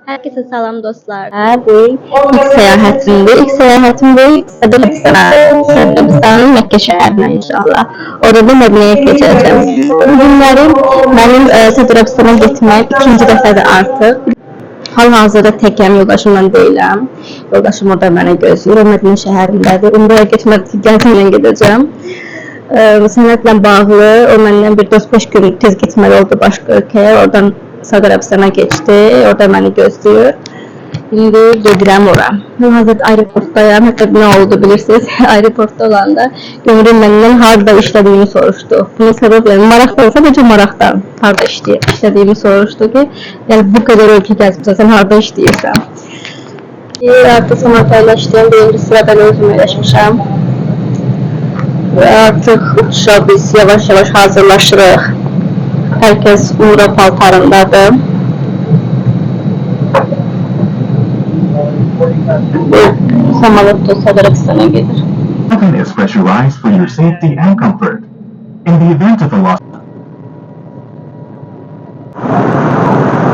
Herkese selam dostlar. Bu ilk seyahatimdi. İlk seyahatimde Sırbistan'ın Mekke şehirine inşallah. Orada da Medine'ye geçeceğim. Bugünlerim benim Sırbistan'a gitmek ikinci defədir artık. Hal-hazırda təkəm, yoldaşımla deyiləm. Yoldaşım orada mənə gözləyir. O Medine şəhərindədir. Umraya getmədik, gəlsəmlə gedəcəm. Sənətlə bağlı o məndən bir 4-5 gün tez getməli oldu başqa ölkəyə. Oradan Saudi Arabistan'a geçti. Orada beni gözlüyor. Şimdi gedirəm ora. Hal-hazırda aeroportdayım. Hətta nə oldu bilirsiniz? Aeroportda olanda Gömrük məndən harda işlədiyimi soruşdu. Bunun səbəbi yəni maraqdan, sadəcə maraqdan harda işlədiyimi soruşdu ki, yəni bu qədər ölkə gəzmişsən, sən harda işləyirsən? Artıq Samarkandda işləyən birinci sıradan özüm eləşmişəm. Və artıq uçuşa biz yavaş-yavaş hazırlaşırıq. Herkes umra paltarındadır. Bu Samalotto Saudi Arabistan'a gelir. Cabin is pressurized for your safety and comfort. In the event of a loss,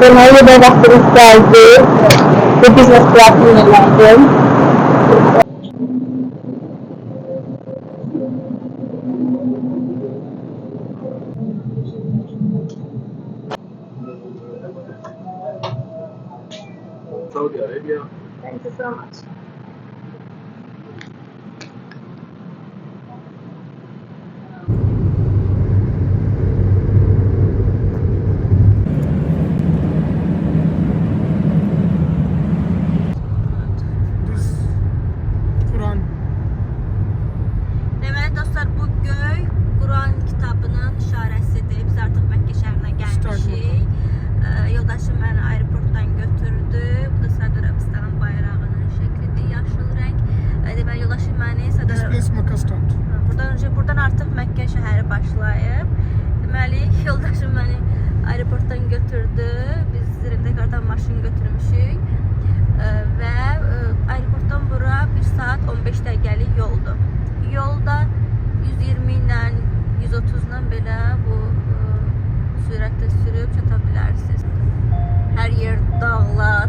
Deməli də vaxtımız gəldi. Bu business class-ını elədim. Saudi Arabia. Thank you so much. Kur'an. Deməli dostlar, bu göy Quran kitabının işarəsidir. Biz artıq Məkkə şəhərinə gəlmişik. Yoldaşım məni aeroportdan götürdü. Bu da Saudi Arabistanın bayrağının şəklidir, yaşıl rəng. Deməli yoldaşım məni This place Makkah start. buradan artıq Məkkə şəhəri başlayıb. Deməli yoldaşım məni aeroportdan götürdü. Biz Rendekardan maşın götürmüşük. Və aeroportdan bura 1 saat 15 dəqiqəlik yoldur. Yolda 120 ilə 130 ilə belə bu sürətdə sürüb çata bilərsiniz. Hər yer dağlar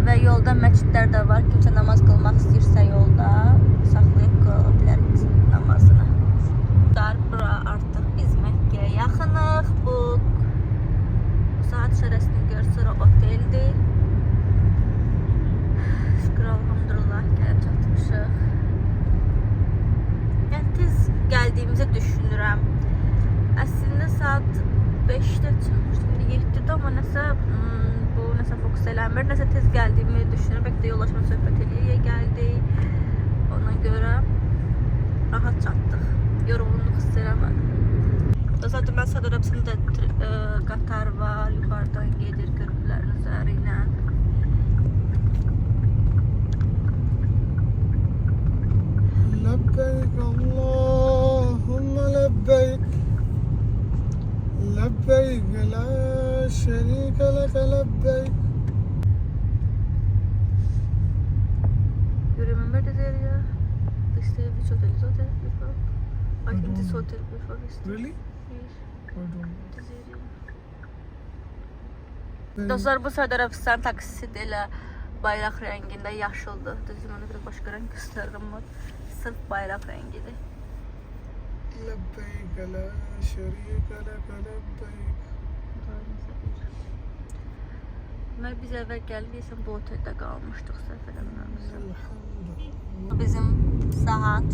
və yolda məscidlər də var. Kimsə namaz qılmaq istəyirsə yolda saxlayıb qıla bilər namazını. Bura artıq biz Məkkəyə yaxınıq. Bu saat şərəsini görsürə oteldir. Şükür elhamdülillah gəlib çatmışıq. Yəni tez gəldiyimizi düşünürəm. Əslində saat 5-də çıxmışdım, 7-də, amma nəsə bu nəsə fokus eləmir. Nəsə tez gəldiyimi düşünürəm. Bəlkə də yoldaşımla söhbət eləyə gəldik. Ona görə rahat çatdıq. Yorğunluq hiss eləmədim. Zaten mən Saudi Arabistan'da qatar var, yuxarıdan gedir körpülərin üzəri ilə. لبيك اللهم لبيك لبيك لا شريك لك لبيك. You remember this area? We stay which hotel? This hotel before? I think this hotel before we stay. Really? Yes, I don't this area. know. Dostlar, bu Saudi Arabistan taksisi də elə bayraq rəngində yaşıldır. Düzdür, ona biraz başqa rəng göstərirəm. Sırf bayraq rəngidir. لبيك لا شريك لك لبيك. Deməli, biz əvvəl gəldiysəm bu oteldə qalmışdıq səhv eləmirəmsəm. الحمد Bizim saat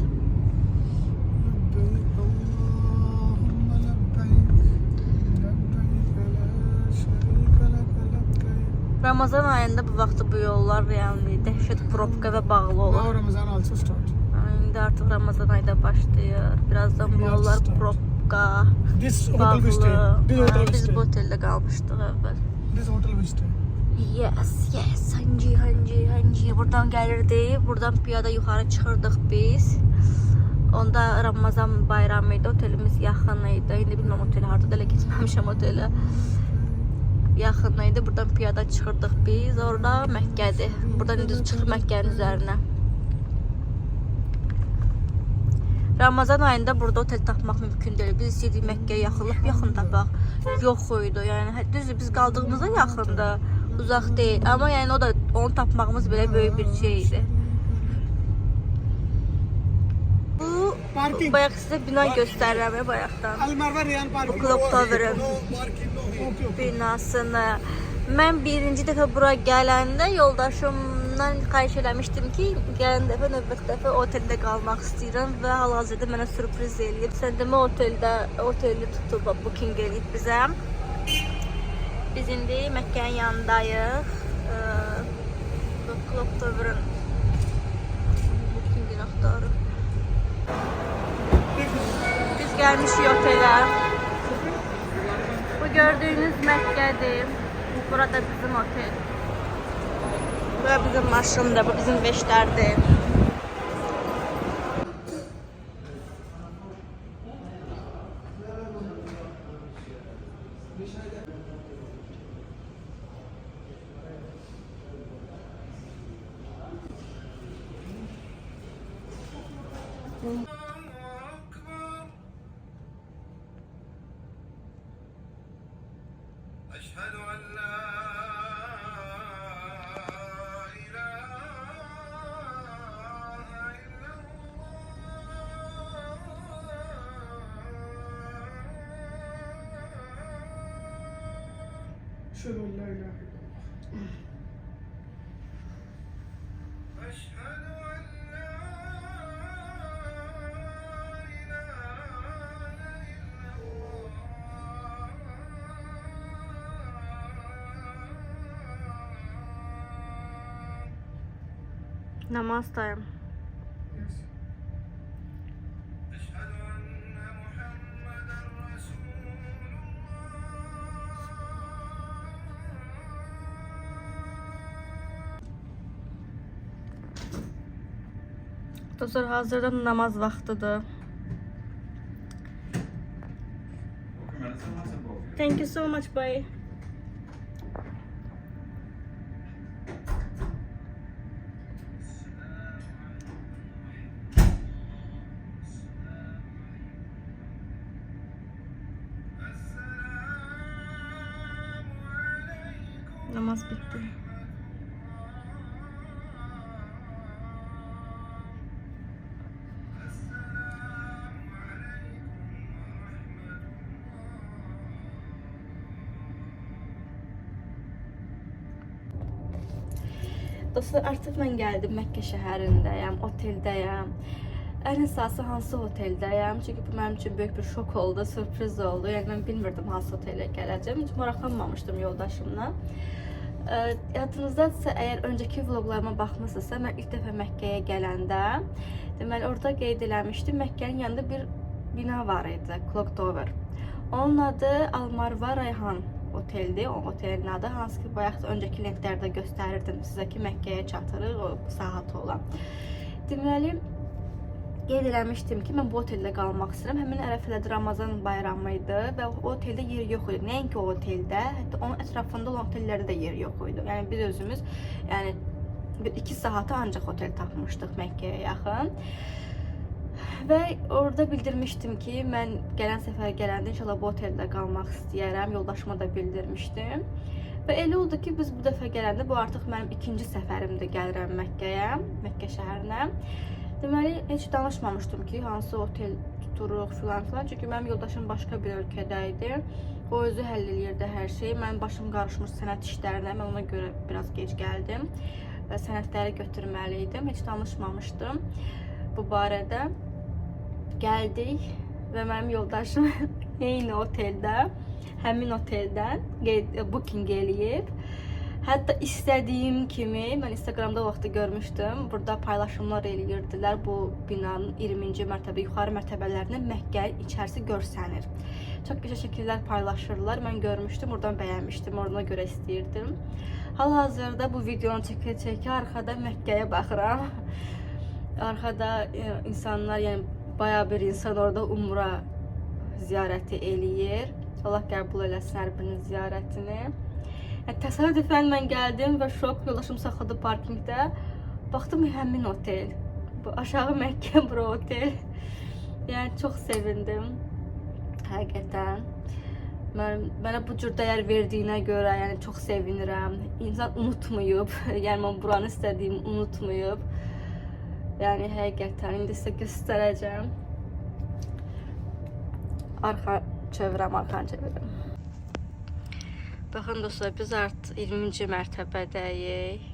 لبيك اللهم لبيك لبيك لا شريك لك لبيك. Ramazan ayında bu vaxtı bu yollar yəni dəhşət probka və bağlı olur. Now Ramadan also start. İndi artıq Ramazan ayı da başlayır. Birazdan bu yollar probka, This hotel bağlı. we stay. This hotel we Biz stay. bu oteldə qalmışdıq əvvəl. This hotel we stay. Yes, hancı. Buradan gəlirdik. Buradan piyada yuxarı çıxırdıq biz. Onda Ramazan bayramı idi. Otelimiz yaxın idi. İndi bilməm otel hardadır. Elə getməmişəm otelə. Yaxın idi. Buradan piyada çıxırdıq biz. Orada Məkkədir. Buradan düz çıxır Məkkənin üzərinə. Ramazan ayında burada otel tapmaq mümkün deyil. Biz istəyirdik Məkkəyə yaxın tapaq. Yox idi. Yəni düzdür, biz qaldığımızda yaxındır, uzaq deyil. Amma yəni o da onu tapmağımız belə böyük bir şey idi. Bu Parking. bayaq sizə bina göstərirəm bayaqdan. Almarva Riyan Park. Bu Clock Tower'ın binasını. Mən birinci dəfə bura gələndə yoldaşımdan xahiş eləmişdim ki, gələn dəfə, növbəti dəfə oteldə qalmaq istəyirəm və hal-hazırda mənə sürpriz eləyib. Sən demə oteli tutub, booking eləyib bizə. Biz indi Məkkənin yanındayıq. Clock Tower'ın bookingini axtarırıq. Biz gəlmişik otelə. Bu gördüyünüz Məkkədir. Burada bizim otel. Bura bizim maşındır, bu bizim beşlərdir. أشهد أن لا إله إلا Şöyle la ilahe illallah. أشهد أن لا إله إلا Namaz time. Yes. أشهد أن محمدا رسول Dostlar, hazırda namaz vaxtıdır. Thank you so much, bye. Namaz bitti. Dostlar, artıq mən gəldim Məkkə şəhərindəyəm, oteldəyəm. Ən əsası hansı oteldəyəm? Çünki bu mənim üçün böyük bir şok oldu, sürpriz oldu. Yəni mən bilmirdim hansı otelə gələcəm. Heç maraqlanmamışdım yoldaşımla. Yadınızdadsa, əgər öncəki vloqlarıma baxmısınızsa, mən ilk dəfə Məkkəyə gələndə, deməli orada qeyd eləmişdim, Məkkənin yanında bir bina var idi, Clock Tower. Onun adı Almarva Rayhan oteldir, o otelin adı, hansı ki bayaq öncəki linklərdə göstərirdim sizə ki, Məkkəyə çatırıq, o saat olan. Deməli, qeyd eləmişdim ki, mən bu oteldə qalmaq istəyirəm. Həmin ərəfədə Ramazan bayramı idi və o oteldə yer yox idi. Nəinki o oteldə, hətta onun ətrafında olan otellərdə də yer yox idi. Yəni biz özümüz, yəni 2 saata ancaq otel tapmışdıq Məkkəyə yaxın. Və orada bildirmişdim ki, mən gələn səfər gələndə inşallah bu oteldə qalmaq istəyərəm. Yoldaşıma da bildirmişdim. Və elə oldu ki, biz bu dəfə gələndə, bu artıq mənim ikinci səfərimdir gəlirəm Məkkəyə, Məkkə şəhərinə. Deməli, heç danışmamışdım ki, hansı otel tuturuq filan. Çünki mənim yoldaşım başqa bir ölkədə idi. O özü həll edirdi hər şeyi. Mənim başım qarışmış sənət işlərinə, mən ona görə biraz gec gəldim. Və sənədləri götürməli idim. Heç danışmamışdım bu barədə. Gəldik və mənim yoldaşım eyni oteldə, həmin oteldən booking eləyib. Hətta istədiyim kimi, mən Instagramda o vaxtı görmüşdüm, burada paylaşımlar eləyirdilər. Bu binanın 20-ci mərtəbə, yuxarı mərtəbələrində Məkkənin içərisi görsənir. Çox gözəl şəkillər paylaşırlar. Mən görmüşdüm, oradan bəyənmişdim, ona görə istəyirdim. Hal-hazırda bu videonu çəkə-çəkə arxada Məkkəyə baxıram. Arxada insanlar, yəni bayağı bir insan orada umra ziyarəti eləyir. Allah qəbul eləsin hər birinin ziyarətini. Təsadüfən mən gəldim və şok, yoldaşım saxladı parkingdə. Baxdım, həmin otel. Bu aşağı Məkkə, bura otel. Yəni çox sevindim. Həqiqətən. Mənə bu cür dəyər verdiyinə görə, yəni çox sevinirəm. İnsan unutmayıb, yəni mən buranı istədiyimi unutmayıb. Yəni həqiqətən indi sizə göstərəcəm. Arxanı çevirəm. Baxın dostlar, biz artıq 20-ci mərtəbədəyik.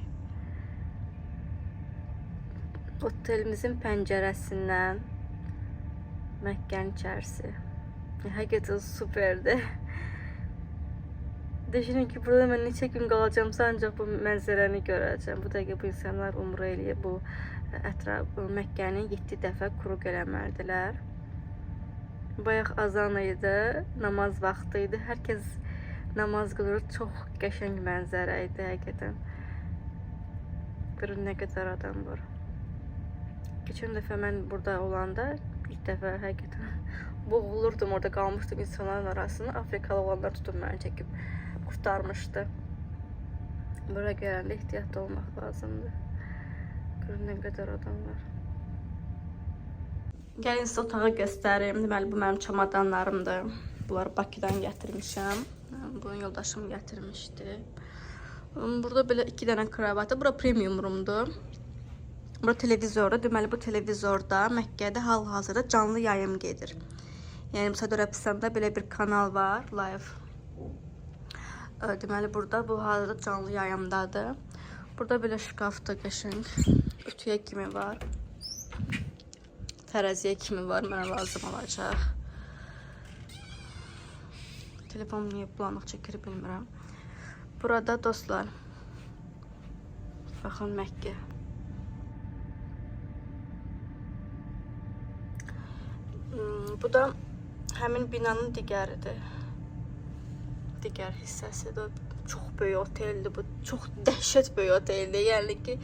Otelimizin pəncərəsindən Məkkənin içərisi. Həqiqətən superdir. Düşünün ki, burada mən neçə gün qalacağımsa ancaq bu mənzərəni görəcəm. Bu dəqiqə bu insanlar umrə eləyib bu ətraf Məkkəni 7 dəfə quruq eləməlidirlər. Bayaq azan idi, namaz vaxtı idi. Hər kəs namaz qılır. Çox qəşəng mənzərə idi həqiqətən. Görün nə qədər adam var. Keçən dəfə mən burada olanda ilk dəfə həqiqətən boğulurdum, orada qalmışdım insanların arasında. Afrikalı olanlar tutub məni çəkib qurtarmışdı. Buraya gələndə ehtiyatlı olmaq lazımdır. Görün nə qədər adam var. Gəlin sizə otağı göstərim. Deməli, bu mənim çamadanlarımdır. Bunları Bakıdan gətirmişəm. Bunu yoldaşım gətirmişdi. Burada belə 2 dənə kravatı. Bura premium roomdur. Bura televizordur. Deməli, bu televizorda Məkkədə hal-hazırda canlı yayım gedir. Yəni, Saudi Arabistanda belə bir kanal var, live. Deməli, burada bu hazırda canlı yayımdadır. Burada belə şkafda qəşəng ütüyə kimi var. Tərəziyə kimi var, mənə lazım olacaq. Telefonum niyə bulanıq çəkir bilmirəm. Burada dostlar, baxın Məkkə. Bu da həmin binanın digəridir. Digər hissəsidir. Çox böyük oteldir bu. Çox dəhşət böyük oteldir. Yəni ki,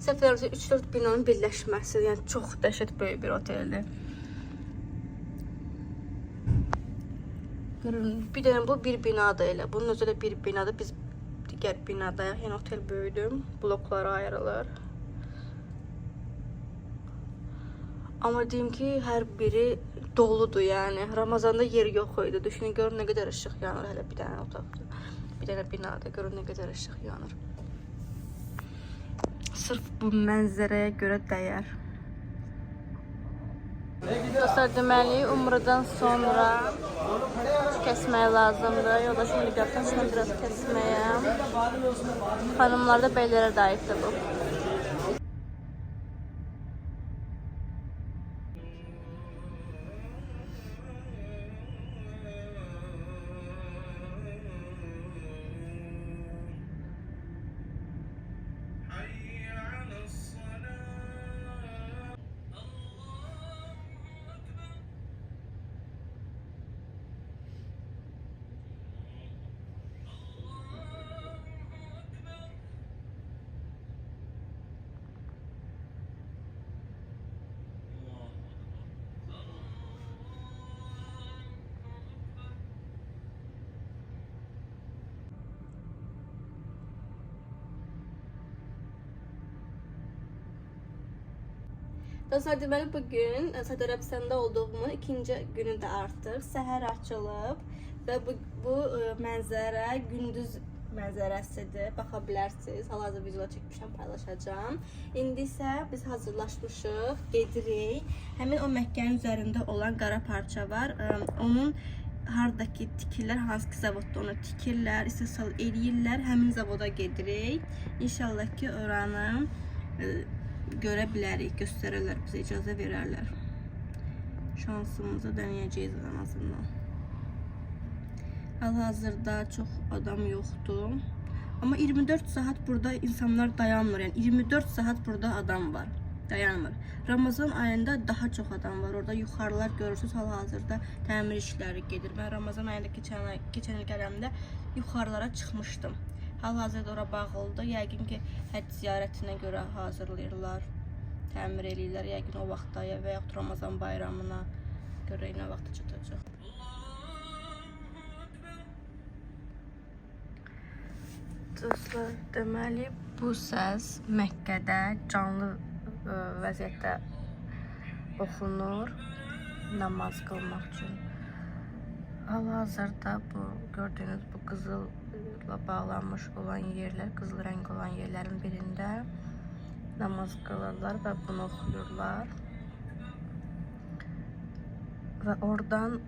səhvlərimizə 3-4 binanın birləşməsidir. Yəni çox dəhşət böyük bir oteldir. Görün, bir dənə bu bir binadır elə. Bunun özü də bir binadır. Biz digər binadayıq. Yəni otel böyüdür. Bloklara ayrılır. Amma deyim ki, hər biri doludur yəni. Ramazanda yer yox idi. Düşünün, görün nə qədər işıq yanır. Hələ bir dənə otaqdır. Bir dənə binada. Görün nə qədər işıq yanır. Sırf bu mənzərəyə görə dəyər. Dostlar, deməli, umrədən sonra kəsməyə lazımdır. Yoldaşım diqqətdən sonra biraz kəsməyə. Xanımlarda bəylərə də aiddir bu. Dostlar, deməli bugün Saudi Arabistanda olduğumun 2-ci günündə artıq səhər açılıb və bu mənzərə gündüz mənzərəsidir. Baxa bilərsiniz. Hal-hazırda videolar çəkmişəm, paylaşacağam. İndi isə biz hazırlaşmışıq, gedirik. Həmin o Məkkənin üzərində olan qara parça var. Onun hardakı tikirlər, hansı ki zavodda onu tikirlər, istehsal eləyirlər. Həmin zavoda gedirik. İnşallah ki oranı görə bilərik, göstərərlər, bizə icazə verərlər. Şansımızı denəyəcəyik en azından. Hal-hazırda çox adam yoxdur. Amma 24 saat burada insanlar dayanmır. Yəni 24 saat burada adam var. Dayanmır. Ramazan ayında daha çox adam var. Orada yuxarılar görürsünüz, hal-hazırda təmir işləri gedir. Mən Ramazan ayında keçən il gələndə yuxarılara çıxmışdım. Hal-hazırda ora bağlıdır. Yəqin ki, həcc ziyarətinə görə hazırlayırlar, təmir eləyirlər. Yəqin o vaxtda və yaxud Ramazan bayramına görə nə vaxtda çatacaq. Dostlar, deməli bu səs Məkkədə canlı vəziyyətdə oxunur. namaz qılmaq üçün. Hal-hazırda bu gördüyünüz bu qızılla bağlanmış olan yerlər, qızıl rəng olan yerlərin birində namaz qılırlar və bunu oxuyurlar. Və oradan,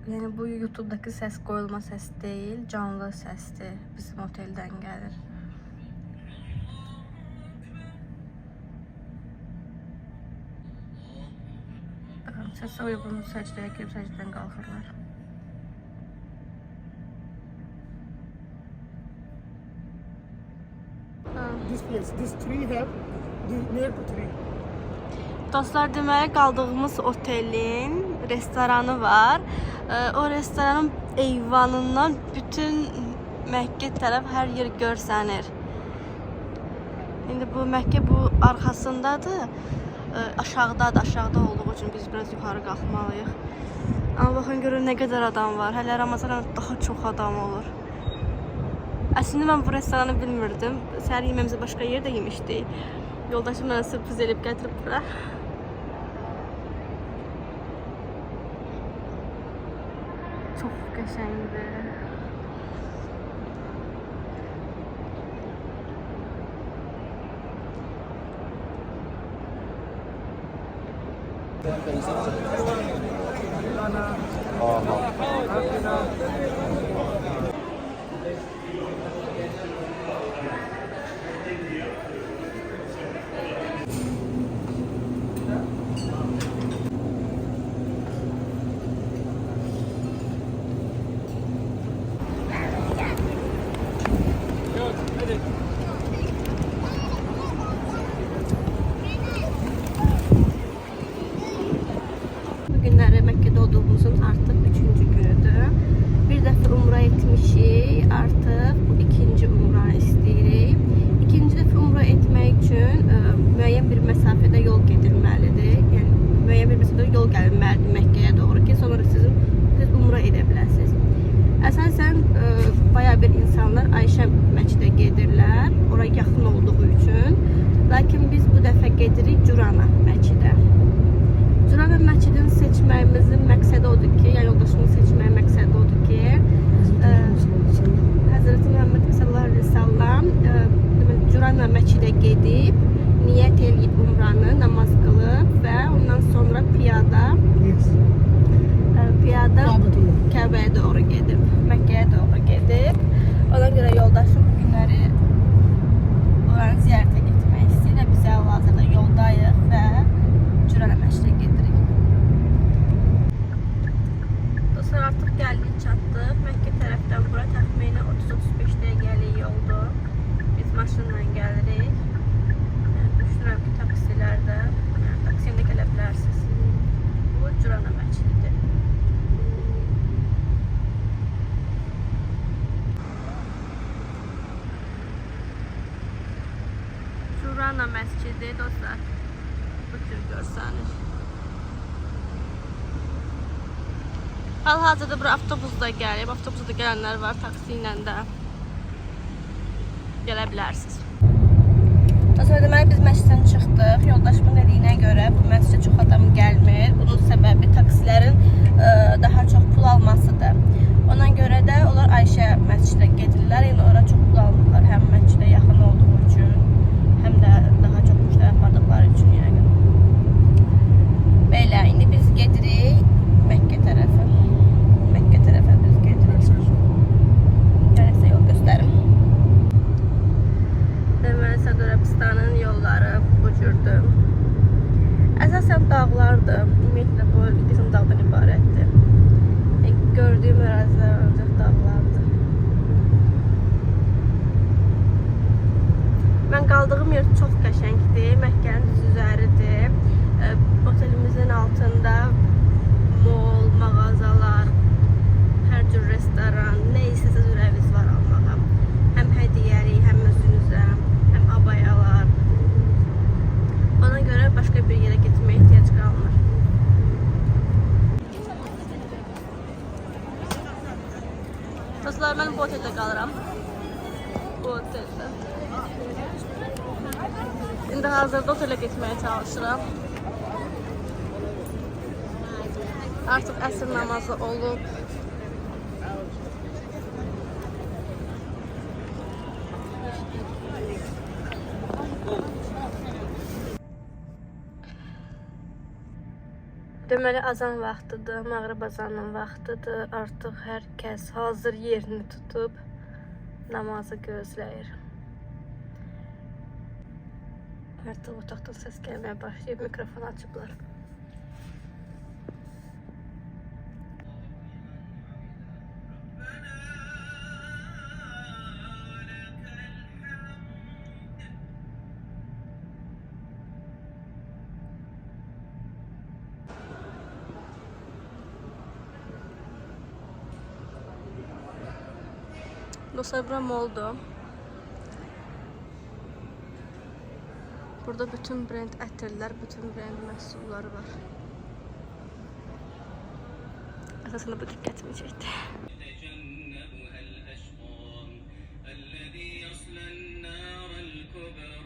yəni bu YouTube'dakı səs qoyulma səs deyil, canlı səsdir, bizim oteldən gəlir. Səsə uyğun səcdəyə girib səcdədən qalxırlar. This place, this three have near to three. Dostlar, deməli qaldığımız otelin restoranı var. O restoranın eyvanından bütün Məkkə tərəf hər yer görsənir. İndi bu Məkkə bu arxasındadır. Aşağıdadır, aşağıda olduğu üçün biz biraz yuxarı qalxmalıyıq. Amma baxın görün nə qədər adam var. Hələ Ramazan ayında daha çox adam olur. Əslində mən bu restoranı bilmirdim. Səhər yeməyimizi başqa yerdə yemişdik. Yoldaşım mənə sürpriz edib gətirib bura. Çox qəşəngdir. Bugünləri Məkkədə olduğumuzun artıq 3-cü günüdür. Bir dəfə umra etmişik, artıq bu 2-ci umranı istəyirik. 2-ci dəfə umra etmək üçün müəyyən bir məsafədə yol gedilməlidir. Yəni müəyyən bir məsafədə yol gəlməlidir Məkkəyə doğru ki, sonra siz umra edə biləsiniz. Əsasən bayağı bir insanlar Ayşə məscidə gedirlər, ora yaxın olduğu üçün. Lakin biz bu dəfə gedirik Curana məscidə. Curana məscidini seçməyimizin məqsədi odur ki, yəni yoldaşımın seçməyi məqsədi odur ki, Həzrəti Muhammed sallallahu əleyhi və səlləm Curana məscidə gedib, niyyət eləyib umranı, namaz qılıb və ondan sonra piyada Kəbəyə doğru gedib, Məkkəyə doğru gedib. Ona görə yoldaşım bu günləri oranı ziyarətə getmək istəyir və biz hal-hazırda yoldayıq və Curana məscidə gedirik. Dostlar, artıq gəldik, çatdıq. Məkkə tərəfdən bura təxminən 30-35 dəqiqəlik yoldur. Biz maşınla gəlirik. Düşünürəm ki, taksilərdə, taksiyəndə gələ bilərsiniz. Bu Curana məscididir. Curana məscidi dostlar bu tür görsənir. Hal-hazırda bura avtobusda gəlib. Avtobusda gələnlər var, taksi ilə də gələ bilərsiniz. Dostlar, deməli biz məsciddən çıxdıq. Yoldaşımın dediyinə görə bu məscidə çox adam gəlmir. Bunun səbəbi taksilərin daha çox pul almasıdır. Ona görə də onlar Ayşə məscidə gedirlər. Yəni ora çox pul alırlar, həm məscidə yaxın olduğu üçün, həm də daha çox müştəri apardıqları üçün yəni. Belə, indi biz gedirik Məkkə tərəfə. Məkkə tərəfə biz gedirik. Gəlirsə yol göstərim. Deməli, Səudiyyə Ərəbistanın yolları bu cürdür. Əsasən dağlardır. Ümumiyyətlə bu ölkə qism dağdan ibarətdir. Gördüyüm ərazilər ancaq dağlardır. Mən qaldığım yer çox qəşəngdir. Məkkənin düz üzəridir. Otelimizin altında mall, mağazalar, hər cür restoran, nə istəsəz ürəviz var almağa. Həm hədiyyəlik, həm özünüzə, həm abayalar. Ona görə başqa bir yerə getməyə ehtiyac qalmır. Dostlar, mən bu oteldə qalıram. Bu oteldə. İndi hazırda otelə getməyə çalışıram. Artıq əsr namazı olub. Deməli azan vaxtıdır, məğrib azanının vaxtıdır. Artıq hər kəs hazır yerini tutub namazı gözləyir. Artıq otaqdan səs gəlməyə başlayıb, mikrofonu açıblar. Dostlar, bura moldur. Burada bütün brend ətirlər, bütün brend məhsulları var. Əsasında bu diqqətimi çəkdi. يتجنبها الأشقى الذي يصلى النار الكبرى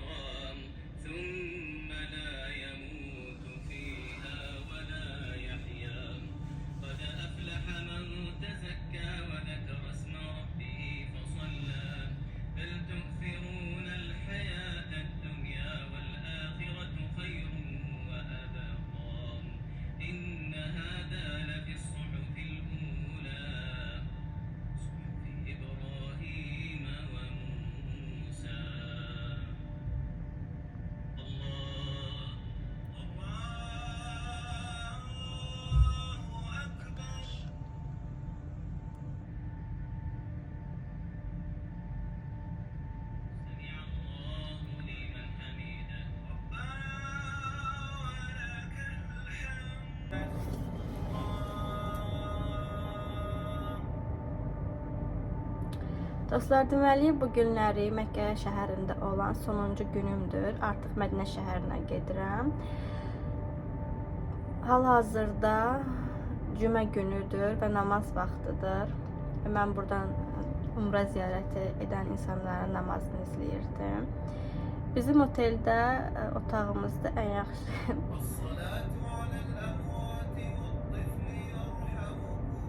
ثم لا يموت فيها ولا يحيا قد أفلح من تزكى وذكر اسم ربه فصلى بل تؤثرون الحياة الدنيا والآخرة خير وأبقى إن هذا لفي الصحف الأولى صحف إبراهيم وموسى الله أكبر سمع الله لمن حمده ربنا ولك الحمد Dostlar, deməli bu günləri Məkkə şəhərində olan sonuncu günümdür. Artıq Mədinə şəhərinə gedirəm. Hal-hazırda cümə günüdür və namaz vaxtıdır. Mən buradan Umrə ziyarəti edən insanların namazını izləyirdim. Bizim oteldə otağımızda ən yaxşı الصلاة على الأموات والطفل يرحمكم الله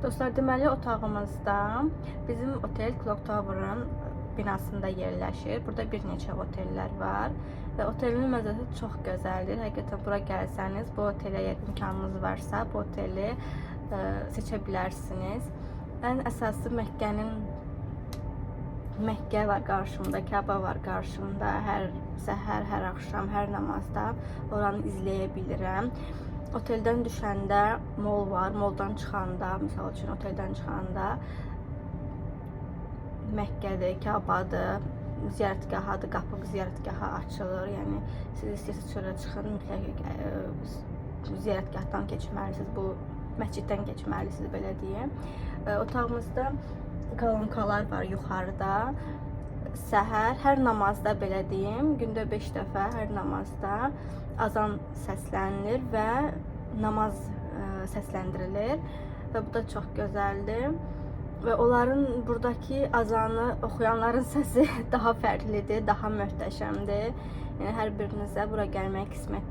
Dostlar, deməli otağımızda bizim otel Clock Tower'ın binasında yerləşir. Burada bir neçə otellər var və otelin məzəsi çox gözəldir. Həqiqətən bura gəlsəniz, bu otelə əgər imkanınız varsa, bu oteli seçə bilərsiniz. Ən əsası Məkkə var qarşımda, Kəbə var qarşımda. Hər səhər, hər axşam, hər namazda oranı izləyə bilirəm. Oteldən düşəndə mol var, moldan çıxanda, misal üçün oteldən çıxanda Məkkədir, Kəbadır, ziyarətgahıdır, qapı ziyarətgahı açılır. Yəni siz istəyirsiniz çölə çıxın, mütləq ziyarətgahdan keçməlisiniz, bu məsciddən keçməlisiniz, belə deyim. Otağımızda kolonkalar var yuxarıda. Səhər hər namazda, belə deyim, gündə 5 dəfə hər namazda azan səslənilir və namaz səsləndirilir və bu da çox gözəldir. Və onların buradakı azanı oxuyanların səsi daha fərqlidir, daha möhtəşəmdir. Yəni hər birinizə bura gəlmək qismət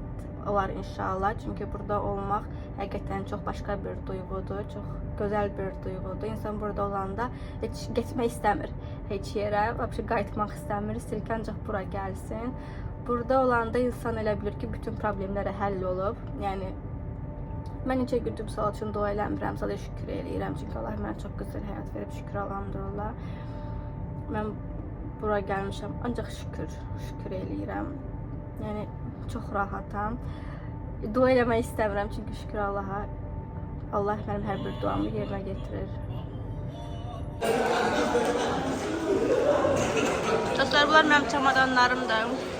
olar inşallah. Çünki burada olmaq həqiqətən çox başqa bir duyğudur, çox gözəl bir duyğudur. İnsan burada olanda heç getmək istəmir heç yerə, vəbşə qayıtmaq istəmir, istəyir ki, ancaq bura gəlsin. Burada olanda insan elə bilir ki, bütün problemləri həll olub. Yəni mən neçə gündür misal üçün dua eləmirəm, sadəcə şükür eləyirəm. Çünki Allah mənə çox gözəl həyat verib, şükür alhamdulillah. Mən bura gəlmişəm, ancaq şükür eləyirəm. Yəni çox rahatam. Dua eləmək istəmirəm çünki şükür Allaha. Allah mənim hər bir duamı yerinə getirir. Dostlar, bunlar mənim çamadanlarımdır.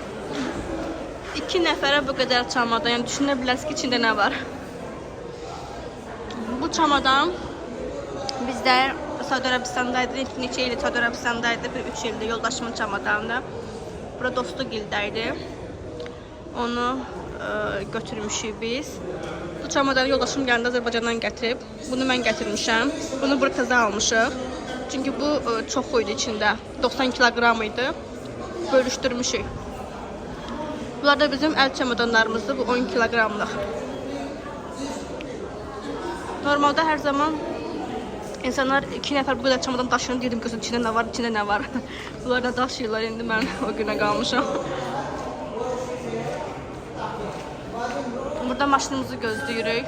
2 nəfərə bu qədər çamadan, yəni düşünə bilərsiniz ki, içində nə var. Bu çamadan bizdə Səudi Ərəbistandaydı, neçə ildir Səudi Ərəbistandaydı, bir 3 ildir yoldaşımın çamadanında. Bura Dostugildəydi. Onu götürmüşük biz. Bu çamadanı yoldaşım gəlində Azərbaycandan gətirib. Bunu mən gətirmişəm. Bunu burada təzə almışıq. Çünki bu çox idi içində. 90 kiloqram idi. Bölüşdürmüşük. Bunlar da bizim əl çamadanlarımızdır. Bu 10 kiloqramlıq. Normalde her zaman insanlar 2 nəfər bu qədər çamadan daşıyır. Dedim ki, içində nə var, içində nə var. Bunlar da daşıyırlar. İndi mən o günə qalmışam. Burada maşınımızı gözləyirik.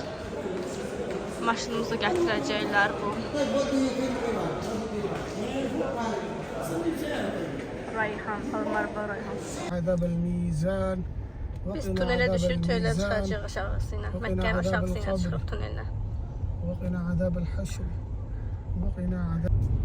Maşınımızı gətirəcəklər bu. Rayhan, Almarva Rayhan. عذاب الميزان Biz وقنا tünelə عذاب düşüb, tünelə الميزان çıxacaq aşağısı ilə. Məkkənin aşağısı ilə çıxıb tünelə. وقنا عذاب الحشر وقنا عذاب